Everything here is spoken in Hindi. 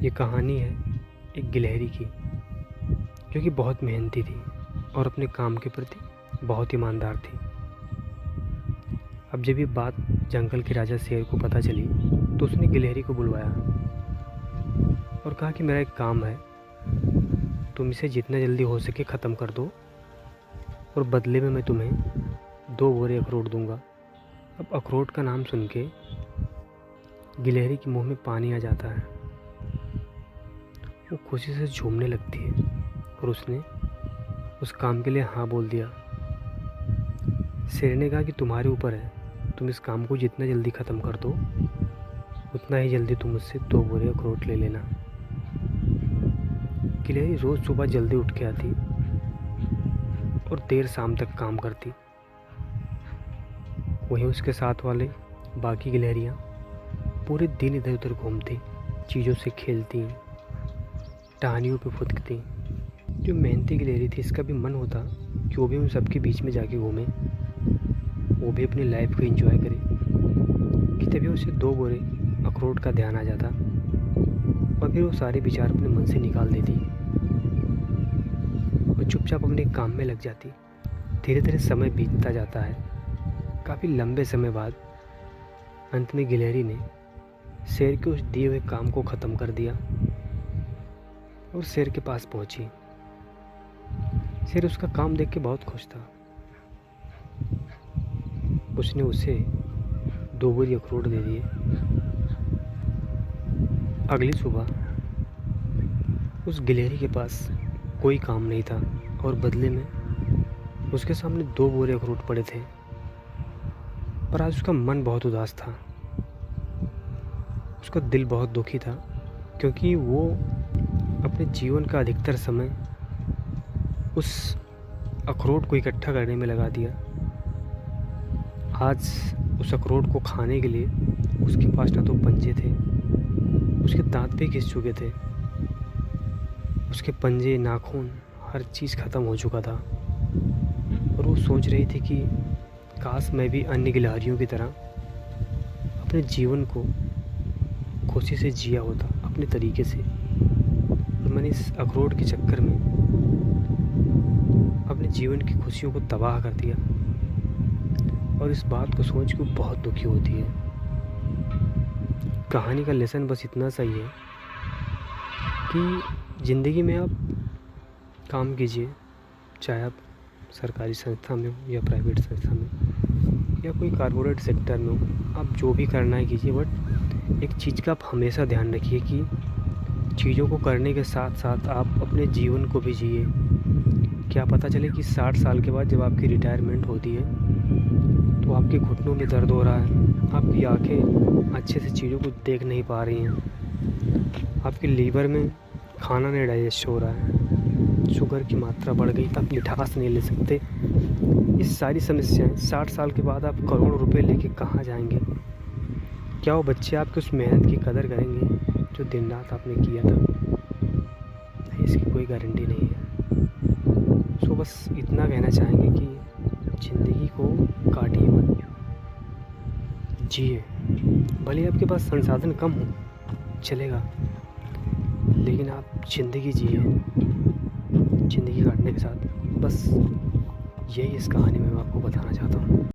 ये कहानी है एक गिलहरी की, जो कि बहुत मेहनती थी और अपने काम के प्रति बहुत ईमानदार थी। अब जब ये बात जंगल के राजा शेर को पता चली तो उसने गिलहरी को बुलवाया और कहा कि मेरा एक काम है, तुम इसे जितना जल्दी हो सके ख़त्म कर दो और बदले में मैं तुम्हें 2 बोरे अखरोट दूंगा। अब अखरोट का नाम सुन के गिलहरी के मुंह में पानी आ जाता है। वो खुशी से झूमने लगती है और उसने उस काम के लिए हाँ बोल दिया। शेर ने कहा कि तुम्हारे ऊपर है, तुम इस काम को जितना जल्दी ख़त्म कर दो उतना ही जल्दी तुम मुझसे 2 बोरे अखरोट ले लेना। गिलहरी रोज़ सुबह जल्दी उठ के आती और देर शाम तक काम करती। वहीं उसके साथ वाले बाकी गिलहरियाँ पूरे दिन इधर उधर घूमती, चीज़ों से खेलती, टहनियों पे फुदकती। जो मेहनती गिलहरी थी, इसका भी मन होता कि वो भी उन सबके बीच में जाके घूमे, वो भी अपनी लाइफ को एंजॉय करे, कि तभी उसे 2 बोरे अखरोट का ध्यान आ जाता और फिर वो सारे विचार अपने मन से निकाल देती और चुपचाप अपने काम में लग जाती। धीरे धीरे समय बीतता जाता है। काफ़ी लंबे समय बाद अंत में गिलहरी ने शेर के उस दिए हुए काम को ख़त्म कर दिया और शेर के पास पहुंची। शेर उसका काम देख के बहुत खुश था। उसने उसे 2 बोरी अखरोट दे दिए। अगली सुबह उस गिलहरी के पास कोई काम नहीं था और बदले में उसके सामने 2 बोरे अखरोट पड़े थे। पर आज उसका मन बहुत उदास था, उसका दिल बहुत दुखी था, क्योंकि वो अपने जीवन का अधिकतर समय उस अखरोट को इकट्ठा करने में लगा दिया। आज उस अखरोट को खाने के लिए उसके पास ना तो पंजे थे, उसके दांत भी घिस चुके थे, उसके पंजे, नाखून, हर चीज़ ख़त्म हो चुका था। और वो सोच रही थी कि काश मैं भी अन्य गिलहरियों की तरह अपने जीवन को खुशी से जिया होता अपने तरीके से। और मैंने इस अखरोट के चक्कर में अपने जीवन की खुशियों को तबाह कर दिया। और इस बात को सोच के बहुत दुखी होती है। कहानी का लेसन बस इतना सही है कि ज़िंदगी में आप काम कीजिए, चाहे आप सरकारी संस्था में हो या प्राइवेट संस्था में या कोई कॉर्पोरेट सेक्टर में हो, आप जो भी करना है कीजिए। बट एक चीज़ का आप हमेशा ध्यान रखिए कि चीज़ों को करने के साथ साथ आप अपने जीवन को भी जिए। क्या पता चले कि 60 साल के बाद जब आपकी रिटायरमेंट होती है तो आपके घुटनों में दर्द हो रहा है, आपकी आंखें अच्छे से चीज़ों को देख नहीं पा रही हैं, आपके लीवर में खाना नहीं डाइजेस्ट हो रहा है, शुगर की मात्रा बढ़ गई, आप मिठास नहीं ले सकते। ये सारी समस्याएं 60 साल के बाद आप करोड़ों रुपए लेके कहाँ जाएंगे? क्या वो बच्चे आपके उस मेहनत की कदर करेंगे जो दिन रात आपने किया था? नहीं, इसकी कोई गारंटी नहीं है। सो बस इतना कहना चाहेंगे कि ज़िंदगी को काटिए मत, जिए। भले आपके पास संसाधन कम हो, चलेगा, लेकिन आप ज़िंदगी जिए ज़िंदगी काटने के साथ। बस यही इस कहानी में मैं आपको बताना चाहता हूँ।